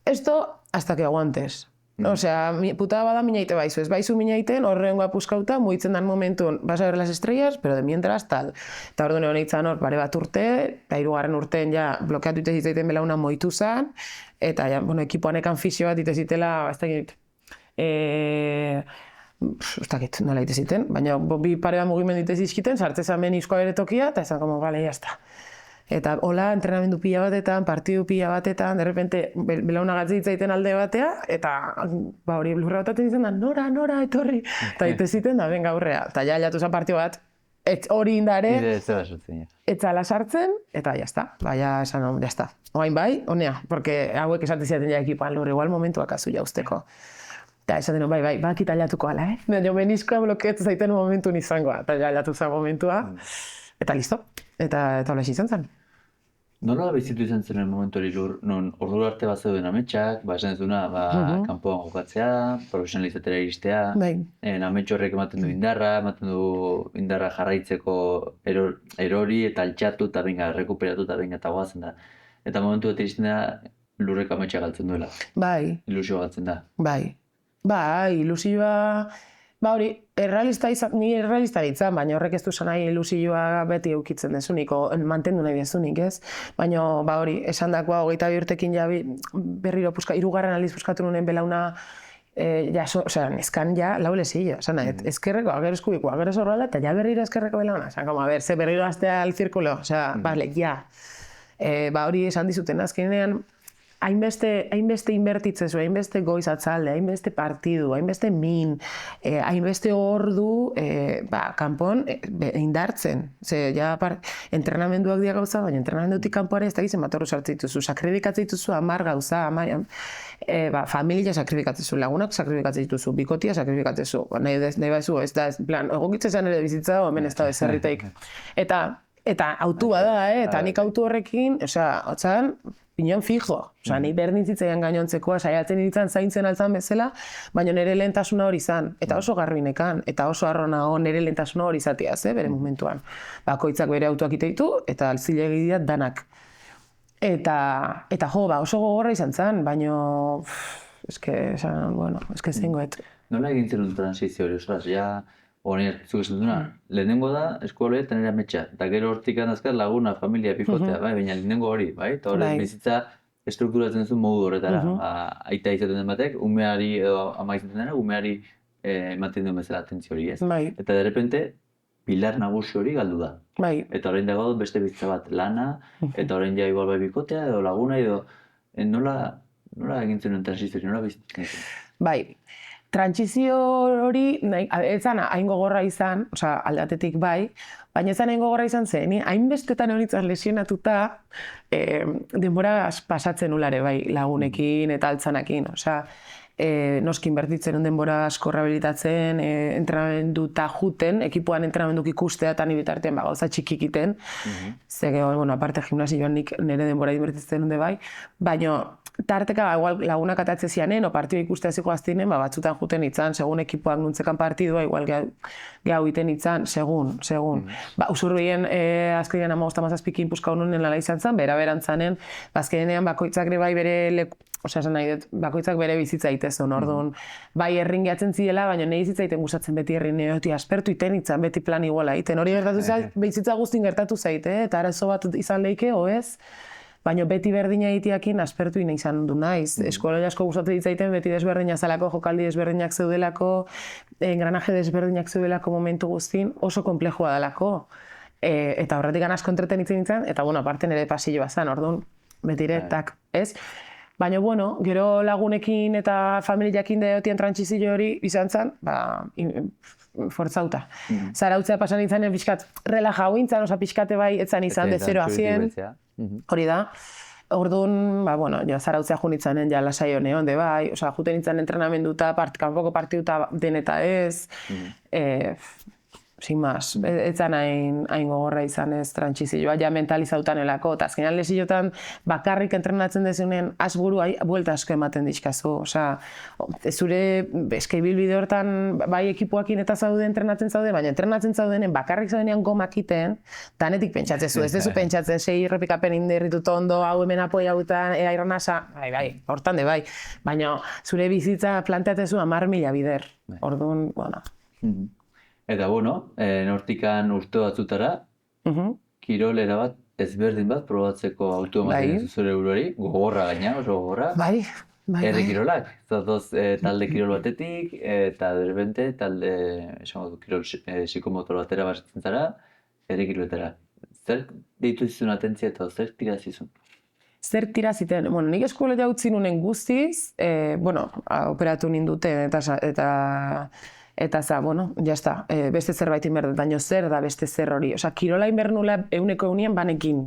esto hasta que aguantes. Osea, putada bada minaite baizu, ez baizu minaiten, horrengoa puskauta, mugitzen dan momentun, vas a ver las estrellas, pero de mientras tal. Eta orduan egon itzan hor, pare bat urte, eta 3. urtean ja blokeatu ite zitzaiten belauna moitu zan, eta ja, ekipoan ekan fisio bat ite zitela, ez dakit, nola ite ziten, baina bi pare bat mugimendu ite zizkiten, sartzezan meniskoa bere tokia, eta esan, bale, jazta. Eta hola, entrenamendu pila batetan, partidu pila batetan, derrepente, belauna gatzi ditzaiten alde batea, eta hori lurra bataten izan da, nora, etorri, eta ite ziten da, benga aurrea. Eta ja, jatu zen partidu bat, hori indare, etzala sartzen, eta jazta, baina esan, jazta. Oain bai, honea, porque hauek esaten ziaten ja ekipan lur, igual momentuak azu jauzteko. Eta esaten bai, bakit aliatuko ala, Baina meniskoa blokeatu zaiten momentu izangoa, eta aliatu zen momentua, eta listo, eta hola izan zen. Nola bizitu izan zen momentu hori lur, non ordu arte bat zeuden ametsak, esan ez duna, kanpoan jokatzea, profesionalizatera iristea, ametsu horrek ematen du indarra jarraitzeko erori eta altxatu eta benga, rekuperatu eta benga eta goazen da. Eta momentu bat iristen da, lurrek ametsak galtzen duela. Bai. Ilusio galtzen da. Bai, ilusioa Ba hori, ni errealista ditzan, baina horrek ez du esan nahi ilusioa beti eukitzen dezunik, mantendu nahi dezunik, ez? Baina, ba hori, esan dakoa, 22 urtekin ja berriro hirugarren aldiz puskatu nunen belauna, neskan ja lau lesillo, esan nahi, ezkerreko, gero eskubikoa, gero zorralda, eta ja berriro ezkerreko belauna, esan, como, a ver, ze berriro aztea al zirkulo, vale, ja. Ba hori esan dizuten azkenean, hainbeste inbertitzezu, hainbeste goiz atzalde, hainbeste partidu, hainbeste hainbeste ordu kanpon indartzen. Ze, entrenamenduak dia gauza, baina entrenamendutik kanpoare ez da gizen bat horro sartzituzu, sakrifikatzituzu 10 gauza, familia sakrifikatzituzu, lagunak sakrifikatzituzu, bikotia sakrifikatzituzu, nahi baizu, ez da, plan, egokitzen ere bizitza, hemen ez da bezerriteik. Eta autu bada, eta nik autu horrekin, hotzan, pinon fijo. Ni berdin zitzaian gainontzekoa, saiatzen iritzen zaintzen altzan bezala, baina nire lehentasuna hori izan. Eta oso garbinekan, eta oso harro nago nire lehentasuna hori izateaz, bere momentuan. Bakoitzak bere autoak iteitu, eta alzilegi dira danak. Eta oso gogorra izan zen, baina... eske zengoet. Nola egin zen transizio hori, osas, ja... Honi hartzuko esan duna, lehenengo da eskola tenera metxa, eta gero hortik azkar laguna, familia, pikotea, baina lehenengo hori, bai? Eta horrez bizitza estrukturatzen zuen modu horretara. Aita izaten den batek, umeari edo ama izaten dena, umeari ematen duen bezala atentzio hori, ez? Eta de repente, pilar nagusi hori galdu da. Eta orain dago beste bizitza bat lana, eta orain ja igual bai bikotea, edo laguna, edo nola egin zen transizio hori, nola bizitzen zen? Bai. Trantsizio hori, ez zan hain gogorra izan, aldatetik bai, baina ez zan hain gogorra izan zen, hainbestetan horitzaz lesionatuta denbora pasatzen ulare bai lagunekin eta altzanakin, noski inbertitzen denbora asko rehabilitatzen, entrenamenduta juten, ekipuan entrenamenduk ikustea eta ni bitartean gauza txikikiten, aparte gimnasioan nik nire denbora inbertitzen dut bai, baina tarteka lagunak atatze zianen, o partidua ikustea ziko aztinen, batzutan juten itzan, segun ekipoak nuntzekan partidua, igual gehu iten itzan, segun. Usurbien azkenean 15-17 puska honunen ala izan zen, bera-berantzanen, azkenean bakoitzak bai bere bakoitzak bere bizitza itezun, orduan, bai erringeatzen zidela, baina nahi zitzaiten gustatzen beti errin, aspertu iten itzan, beti plan iguala iten, hori gertatu zait, bizitza guztin gertatu zaite, eta arazo bat izan leike, ez? Baina beti berdina egiteakin aspertu izan du naiz. Eskola asko gustatu ditzaiten beti desberdina zalako, jokaldi desberdinak zeudelako, engranaje desberdinak zeudelako momentu guztin, oso komplejua dalako. Eta horretik asko entretenitzen nintzen, eta aparte nire pasilloa zen, orduan, betire, ez? Baina, gero lagunekin eta familiakin deotien trantsizio hori izan zen, fortzauta. Zarautzea pasan izanen pixkat relaja hointzan, pixkate bai etzan izan de 0 a 100, hori da. Orduan, zarautzea jun itzanen ja lasai honeon, bai, juten itzan entrenamenduta, kanpoko partiduta den eta ez, sin más, etzan hain gogorra izan ez trantsizioa, ja mentalizautan elako, eta azkenean lesiotan bakarrik entrenatzen dezunen asburu buelta asko ematen dizkazu, zure eskeibilbide hortan bai ekipuakin eta zaude entrenatzen zaude, baina entrenatzen zaudenen bakarrik zaudenean gomakiten, danetik pentsatzezu, ez dezu pentsatzen 6 errepikapen inderritut ondo, hau hemen apoia hautan, airronasa, bai, hortan de bai, baina zure bizitza planteatzezu 10.000 bider, orduan, Eta nortikan urte batzutara, kirol erabat ezberdin bat probatzeko autu ematen zure buruari, gogorra gaina, oso gogorra. Bai. Herri kirolak, zatoz talde kirol batetik, eta derbente talde kirol psikomotor batera basatzen zara, herri kiroletara. Zer deitu zizun atentzia eta zer tira zizun? Zer tira ziten? Nik eskoleta utzi nunen guztiz, operatu ninduten eta jazta, beste zerbait inberdut, baina zer da beste zer hori. Kirola inbernula euneko eunien banekin,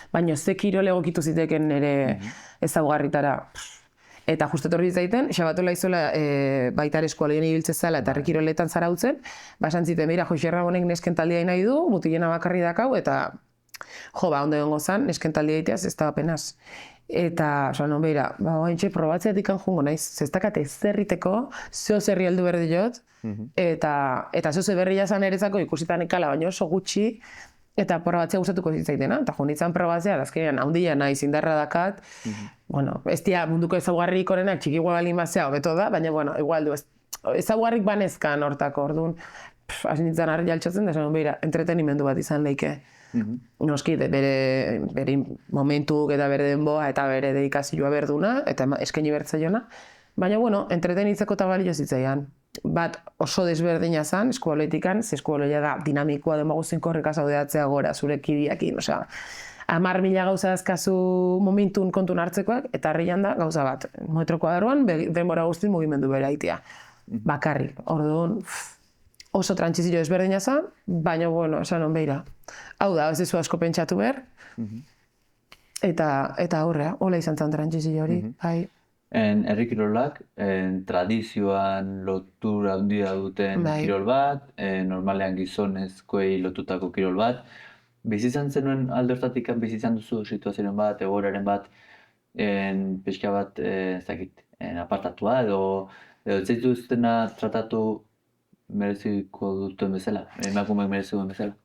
baina ze kirole egokitu ziteken nire ezaugarritara. Eta justetor bitzaiten, xabatola izola baitar eskualean ibiltze zala eta herrikiroletan zarautzen, basan ziten, beira, Joxerra honek nesken taldea nahi du, mutilena bakarri dakau, eta ondo egongo zan, nesken taldea iteaz, ez da apenas. Eta, beira, haintxe probatzeatik jungo naiz, zestakate zerriteko, zeo zerri heldu berdi jot, eta zeo berri jazan eretzako ikusitan ikala, baina oso gutxi, eta probatzea gustatuko zitzaitena, eta jonitzan probatzea, azkenean, handia nahi zindarra dakat, ez dia munduko ezaugarrik honenak txiki igual balin bazea, hobeto da, baina, igual du, ezaugarrik banezkan hortako, orduan, hasi nintzen harri altxatzen, da beira, entretenimendu bat izan leike. Noski, bere momentuk eta bere denboa eta bere dedikazioa berduna, eta eskaini bertzaiona, baina, bueno, entretenitzeko eta balio zitzaian. Bat oso desberdina zen, eskualetikan, ze eskualoia da dinamikoa demaguzin korreka zaudeatzea gora, zure kidiakin, osea, 10.000 gauza azkazu momentun kontun hartzekoak, eta harrian da gauza bat. Metro kuadroan, denbora guztin mugimendu bere aitea. Bakarrik, orduan, oso trantsizio ezberdina zen, baina, bueno, esan hon behira. Hau da, ez dezu asko pentsatu behar, eta aurrea, hola izan zen trantsizio hori, bai. Herri kirolak, tradizioan lotura handia duten kirol bat, normalean gizonezkoei lotutako kirol bat. Bizizan zenuen alde hortatik, bizizan duzu situazioen bat, egoeraren bat, pixka bat, ez dakit, apartatua edo ez dituztena tratatu mereziko duten bezala, emakumeak merezi duen bezala.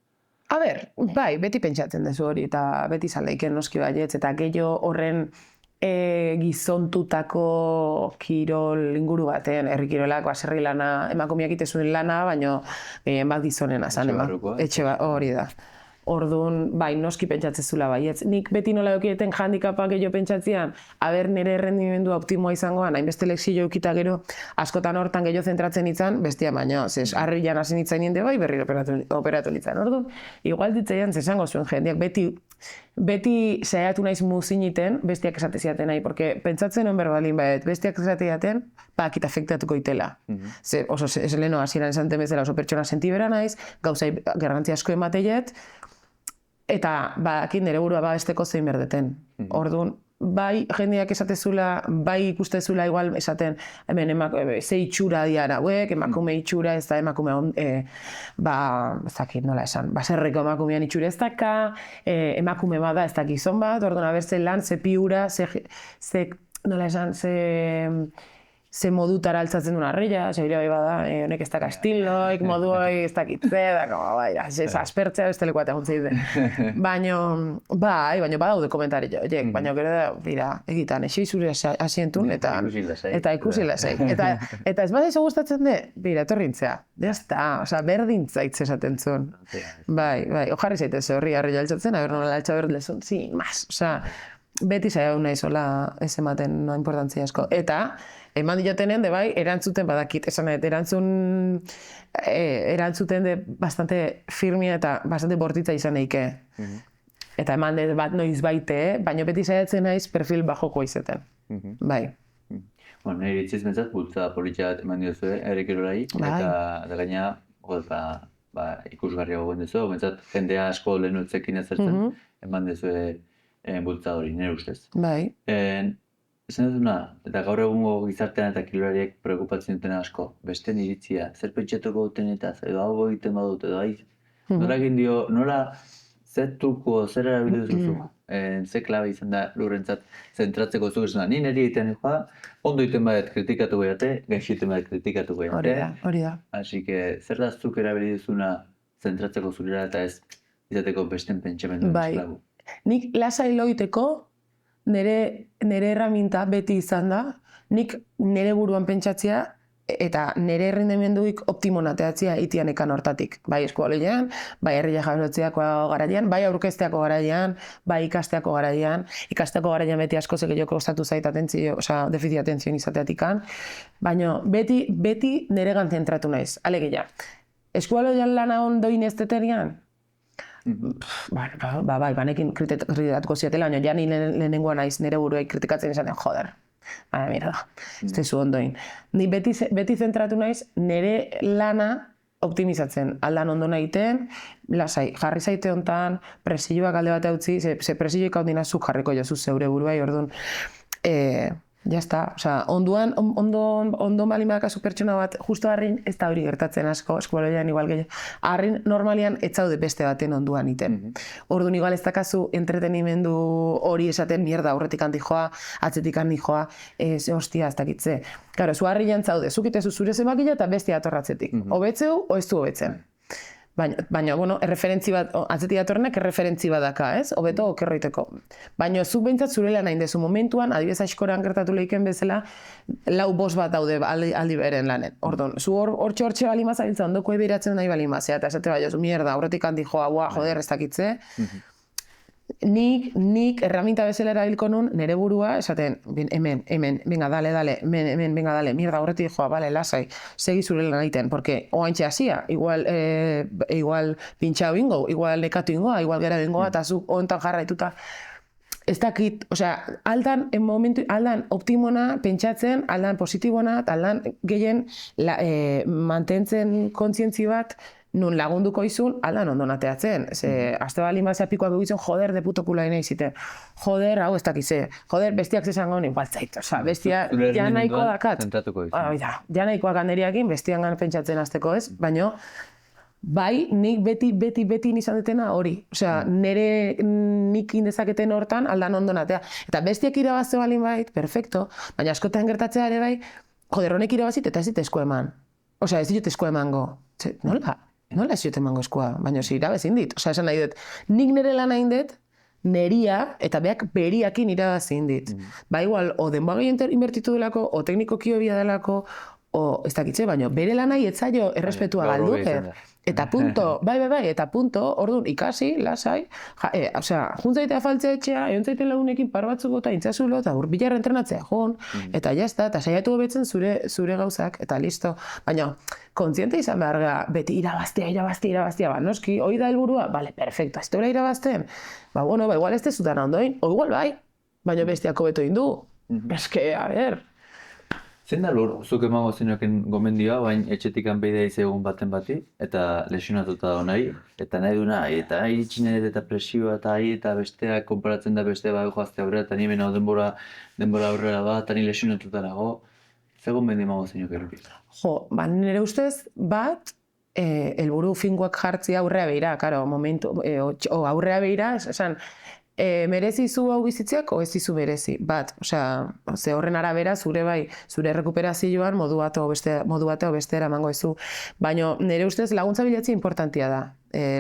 A ber, bai, beti pentsatzen dezu hori, eta beti zaleiken noski baietz, eta gehiago horren gizontutako kirol inguru baten, herri kirolak, baserri lana, emakumeak itezuen lana, baina gehien bat gizonena zan, hori da. Orduan, bai, noski pentsatzezula baietz. Nik beti nola eukieten handikapak gehiago pentsatzean, aber nire errendimendua optimoa izangoan, hainbeste lexio eukita gero, askotan hortan gehiago zentratzen itzan, bestia baina, zez, harrian hasi nitzain ninde bai, berriro operatu nitzain. Orduan, igual ditzaian, zesango zuen jendeak, beti saiatu naiz muzin iten, bestiak esateziaten nahi, porque pentsatzen hon berbalin baiet, bestiak esateziaten, bakit afektatuko itela. Ze, oso, ez leheno hasieran esan temezela oso pertsona sentibera naiz, gauzai garrantzia asko emateiet, eta bakit nire burua babesteko zein berdeten. Orduan, bai jendeak esatezula, bai ikustezula igual esaten, hemen ze itxura dian hauek, emakume itxura ez da emakume ez dakit nola esan, baserreko emakumean itxura ez daka, emakume bada ez da gizon bat, orduan abertze lan, ze piura, nola esan, ze modutara altzatzen duen arreia, segire bai bada, honek ez da kastilloik, moduoi ez dakitze, da, aspertzea beste lekuat egon zeiten. Baina badaude komentari horiek, baina gero da, dira, egitan, eixi zure asientun, eta ikusi lasai. Eta ez bada izo gustatzen de, bira, etorrintzea, jazta, oza, berdintzaitz esaten zuen. Bai, ojarri zaitez horri arreia altzatzen, aber nola altza berdlezun, sin, mas, oza, beti zaiau nahi zola ez ematen no importantzia asko. Eta, eman diotenen, de bai, erantzuten badakit, esan erantzuten de bastante firmia eta bastante bortitza izan eike. Eta eman de bat noiz baite, baina beti saiatzen naiz perfil bajoko izeten. Bai. Bueno, nire itziz bentzat, bultzada politxa bat eman diozue, herri kirolari, eta gaina, ikusgarria gogoen dezu, bentzat jendea asko lehenu etzekin ezertzen, eman dezue bultzada hori, nire ustez. Bai. Esan duzuna, eta gaur egungo gizartean eta kirolariek preokupatzen dutena asko, besteen iritzia, zer pentsatuko duten eta edo hau egiten badut, edo aiz. Nola egin dio, nola zer truko, zer erabili duzu, ze klabe izan da lurrentzat zentratzeko zu esuna. Ni niri egiten joa, ondo egiten badet kritikatu behate, gaixo egiten badet kritikatu behate. Hori da. Así que, zer da zuk erabili duzuna zentratzeko zurera eta ez izateko besteen pentsamendu esklabu? Nik lasai loiteko, nire erraminta beti izan da, nik nire buruan pentsatzea eta nire errendimenduik optimonateatzea itianekan hortatik. Bai eskualean, bai herria jaurotzeako garaian, bai aurkezteako garaian, bai ikasteako garaian. Ikasteako garaian beti asko zekeioko ostatu zait atentzio, defizi atentzioen izateatikan. Baina beti niregan zentratu naiz. Alegia, eskualean lana ondoin ez deterian? Bai, banekin kritikatuko ziatela, baina ja ni lehenengoa naiz nire buruei kritikatzen izaten, joder, baina mira da, ez tezu ondoin. Ni beti zentratu naiz nire lana optimizatzen, aldan ondo nahiten, lasai, jarri zaite hontan, presioak alde bat utzi, ze presioik hau dina zuk jarriko jozu zeure buruai, orduan, jazta, ondo malimakazu pertsona bat, justo harrin ez da hori gertatzen asko, eskualean igual gehiago. Harrin normalian ez zaude beste baten onduan iten. Orduan igual ez dakazu entretenimendu hori esaten mierda aurretik handi joa, atzetik handi joa, hostia ez dakitze. Claro, zu harrian zaude, zuk itezu zure zenbakia eta bestia atorratzetik. Hobetzeu, o ez du hobetzen. Baina, bueno, erreferentzi bat, atzetik datorrenak erreferentzi bat daka, ez? Hobeto okerroiteko. Baina, zuk behintzat zure lan hain dezu momentuan, adibidez askoran gertatu lehiken bezala, 4-5 bat daude aldi beren lanen. Orduan, zu hortxe bali mazabiltza, ondoko ebiratzen nahi bali mazea, eta esate bai, mierda, aurretik handi joa, joder, ez dakitze. Nik erraminta bezala erabilko nun nire burua, esaten, hemen, venga, dale, hemen, venga, dale, mierda, horretik joa, bale, lasai, segi zure lan egiten, porque oaintxe hasia, igual pintxau ingo, igual nekatu ingoa, igual gera ingoa, eta zu ontan jarraituta, ez dakit, osea, aldan optimona pentsatzen, aldan positibona, aldan gehien mantentzen kontzientzi bat, nun lagunduko izun, aldan ondo nateatzen. Azte bali mazea pikoak egitzen, joder, de puto kula nahi zite. Joder, hau ez dakize. Joder, bestiak zesango igual zait. Osea, bestia, ja nahiko dakat. Ja nahikoak ganeriakin, bestian gan pentsatzen azteko ez, baino, bai, nik beti izan detena hori. Osea, nik indezaketen hortan aldan ondo natea. Eta bestiak irabazte balin bait, perfecto, baina askotan gertatzea ere bai, joder, honek irabazit eta ez dit esko eman. Osea, ez dit esko emango. Nola ez dut emango eskua, baina irabezin dit. Osea, esan nahi dut, nik nire lan hain dut, neria eta beak beriakin irabazin dit. Ba, igual, o denboa gehien inbertitu delako, o tekniko kiobia delako, o ez dakitze, baina bere lan nahi etzaio errespetua galduke. Eta punto, bai, eta punto, orduan ikasi, lasai, osea, juntzaitea faltzea etxea, egon zaiten lagunekin par batzuko eta intzazulo, eta bilarra entrenatzea joan, eta jazta, eta saiatu hobetzen zure gauzak, eta listo. Baina, kontziente izan behar gara, beti irabaztea, ba, noski, hoi da helburua, bale, perfecto, ez dura irabazten, ba, bueno, ba, igual ez tezutan ondoin, o igual bai, baina bestiako beto indu. Eske, a ber. Zein da lur, zuk emango zinoken gomendioa, bain etxetikan beidea izegun baten bati, eta lesionatuta da nahi, eta nahi du nahi, eta nahi itxin eta presioa eta besteak konparatzen da beste bai joazte aurrera, eta ni bena denbora aurrera da, eta ni lesionatuta nago. Zer gomendio emango zinoke erri? Jo, ba, nire ustez bat, helburu finkoak jartzi aurrea beira, karo, momentu, aurrea beira, esan, merezi zu hau bizitzeak, o ez dizu merezi, bat, osea, ze horren arabera zure bai, zure rekuperazioan modu bateo bestera emango ezu, baina nire ustez laguntza bilatzea importantia da,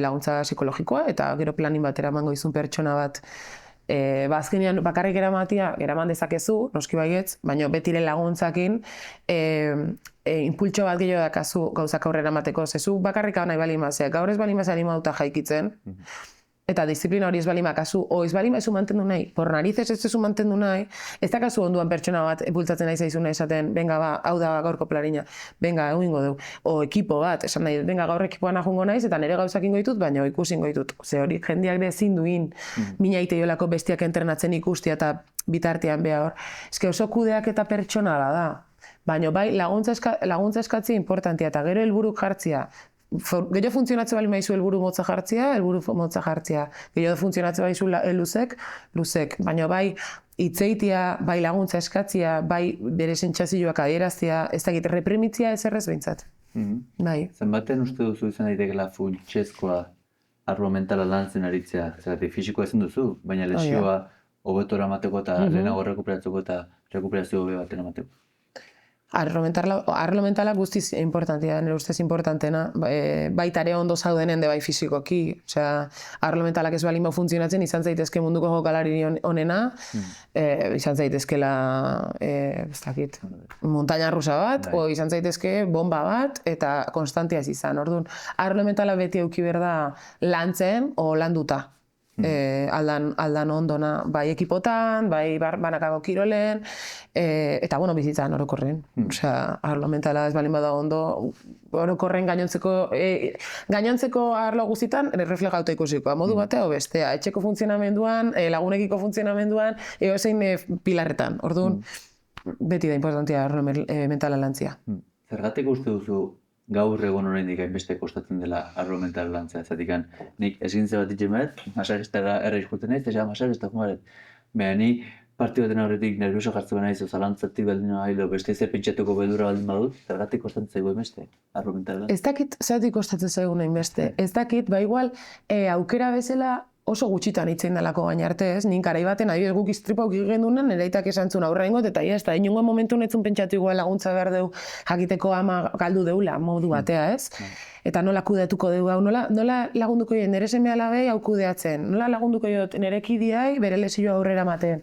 laguntza psikologikoa, eta gero planin batera emango izun pertsona bat, azkenean bakarrik eraman dezakezu, noski baietz, baina betire laguntzakin, impultxo bat gehiago dakazu gauzak aurrera emateko, zezu bakarrik hau nahi bali mazea, gaur ez bali mazea animauta jaikitzen, eta disiplina hori ez bali makazu, o ez bali maizu mantendu nahi, por narizez ez zu mantendu nahi, ez dakazu onduan pertsona bat bultzatzen nahi zaizuna esaten, venga ba, hau da gaurko planina, venga, egingo dugu, o ekipo bat, esan nahi, venga, gaur ekipoan ajungo naiz, eta nire gauzak ingo ditut, baina ikusi ingo ditut. Ze hori jendeak ere ezin duin, mina iteolako bestiak entrenatzen ikustia eta bitartean beha hor. Eske oso kudeak eta pertsonala da, baina bai laguntza eskatzia importantia, eta gero helburuk jartzia. Gero funtzionatzen bali maizu helburu motza jartzia. Gero funtzionatzen baizu luzek. Baina bai hitzeitia, bai laguntza eskatzia, bai bere sentsazioak adieraztea, ez dakit reprimitzia ez errez behintzat. Bai. Zenbaten uste duzu izan daitekela funtsezkoa arlo mentala lantzen aritzea? Zergatik fisikoa ezin duzu, baina lesioa hobeto eramateko eta lehenago rekuperatzeko eta rekuperazio hobe baten emateko. Arlo mentala guztiz importantia, nire ustez importantena, baita ere ondo zaudenen de bai fisikoki. Osea, arlo mentalak ez balin funtzionatzen, izan zaitezke munduko jokalari onena, izan zaitezkela, ez dakit, montaña rusa bat, o izan zaitezke bomba bat, eta konstantia ez izan. Orduan, arlo mentala beti euki berda lantzen o landuta. Aldan ondona, bai ekipotan, bai banakako kirolen, eta bueno, bizitzan orokorren. Osea, arlo mentala ez balin bada ondo, orokorren gainontzeko arlo guztitan reflejauta ikusikoa, modu batea o bestea, etxeko funtzionamenduan, lagunekiko funtzionamenduan, zein pilarretan. Orduan, beti da importantia arlo mentala lantzia. Zergatik uste duzu gaur egon oraindik hainbeste kostatzen dela arlo mental lantzea, zatikan nik esgintze bat itxemet, masaristara erraiz juten naiz, eta masarista jumaret. Baina ni partibaten aurretik nervioso jartzen naiz, zalantzatik baldin hailo, beste ze pentsatuko beldura baldin badut, zergatik kostatzen zaigu hainbeste arlo mental lantzea. Ez dakit zergatik kostatzen zaigu hainbeste, ez dakit, ba igual aukera bezala oso gutxitan hitzein delako gain arte, ez? Nin garai baten adibidez guk istripu auki gendunen nereitak esan zuen aurra ingot, eta ez da inongo momentu netzun pentsatu igual laguntza behar deu jakiteko ama galdu deula modu batea, ez? Eta nola kudeatuko dugu hau, nola lagunduko jo nire seme alabei hau kudeatzen, nola lagunduko jo nire kidiai bere lesioa aurrera maten.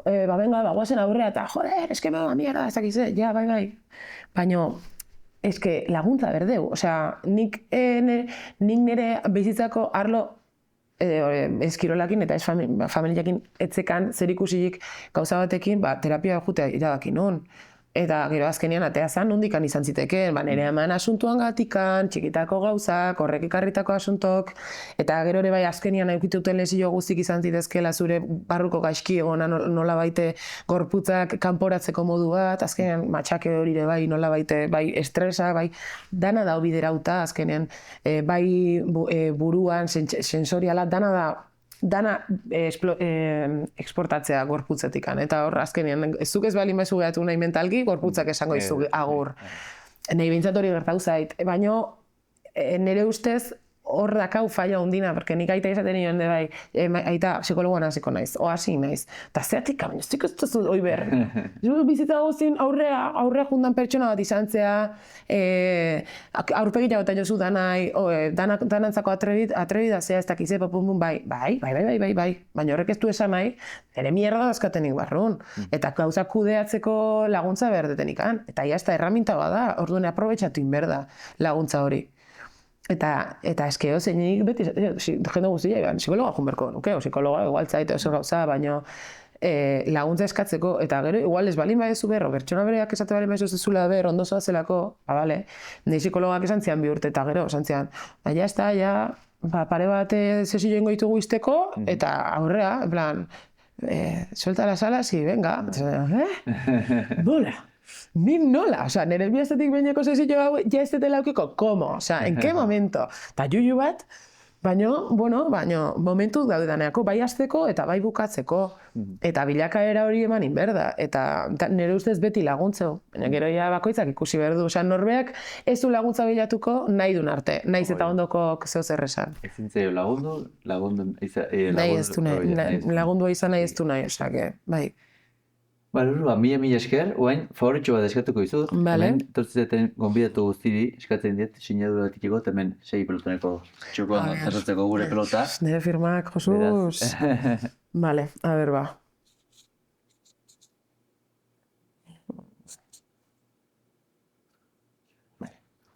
Venga, guazen aurrera, eta joder, eske me da mierda, ez dakize, ja, bai. Baina, eske laguntza berdeu, osea, nik nire bizitzako arlo eskirolakin eta ez familiakin etzekan zer ikusirik gauza batekin, terapia jutea irabaki non. Eta gero azkenean atea zan nondikan izan zitekeen, nire eman asuntuan gatikan, txikitako gauzak, horrek ekarritako asuntok, eta gero ere bai azkenean aukituten lesio guztik izan zitezkela zure barruko gaizki egona nola baite gorputzak kanporatzeko modu bat, azkenean matxake hori ere bai nola baite, bai estresa, bai dana da biderauta azkenean, bai buruan, sensoriala, dana eksportatzea gorputzetikan. Eta hor, azkenean, zuk ez baldin bezu gehatu nahi mentalki, gorputzak esango izu agur. Nahi behintzat hori gertatu zait. Baina, nire ustez, hor dakau falla hundina, porque nik aita izaten nioen de bai, aita psikologoan hasiko naiz, hasi naiz. Eta zeatik, baina ez ez duzu hoi behar. Bizitza guztien aurrea jundan pertsona bat izan zea, aurpegira bat jozu danai, danantzako atrebida zea ez dakize, bai. Baina horrek ez du esan nahi, ere mierda dazkatenik barrun. Eta gauza kudeatzeko laguntza behar detenikan. Eta ia ez da erraminta bada, orduan aprobetxatu inberda laguntza hori. Eta eskeo zeinik beti, jende guztia, psikologa junberko nuke, psikologa igual zaite oso gauza, baina laguntza eskatzeko, eta gero igual ez balin badezu berro, pertsona bereak esate balin badezu zezula ber, ondo zoazelako, bale, nahi psikologak esan zian bi urte, eta gero, esan zian, ja ez da, pare bat sesioen goitugu izteko, eta aurrea, en plan, suelta las alas y venga, bola. Ni nola, osea, nire biaztetik behineko sesio hau, ja ez dela aukiko, komo, osea, en qué momento? Eta juju bat, baino momentu daudaneako, bai hasteko eta bai bukatzeko, eta bilakaera hori eman inberda, eta nire ustez beti laguntzeu, baina gero ja bakoitzak ikusi behar du, osea, norbeak ez du laguntza bilatuko nahi dun arte, naiz eta ondoko zeu zer esan. Ezin zaio lagundu lagundua izan nahi ez du nahi, osea, bai. Mila esker, oain favoritxo bat eskatuko izut. Vale. Hemen, tortzizaten gonbidatu guztiri, eskatzen diet, sinadura bat itiko, hemen 6 pelotoneko txokoan zerratzeko gure pelota. Nire firmak, Josus. Vale, a ber, ba.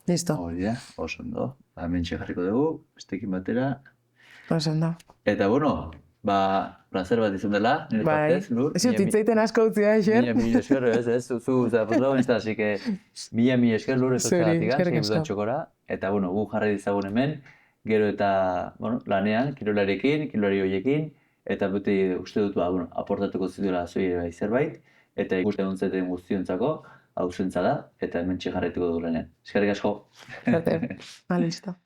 Listo. Hori da, oso ondo. Hemen jarriko dugu, bestekin batera. Oso ondo. Eta, bueno, placer bat izan dela, nire partez, Lur. Ez dut itzaiten asko utzia, Eixer. Mila esker, ez, zu protagonista, así que mila esker, Lur, ez dut txokora. Eta, bueno, gu jarri dizagun hemen, gero eta, bueno, lanean, kirolari horiekin, eta beti uste dut, aportatuko zituela zoi bai zerbait, eta ikusten duntzeten guztiontzako, hau zentza da, eta hemen jarraituko dugu lanean. Eskerrik asko. Listo.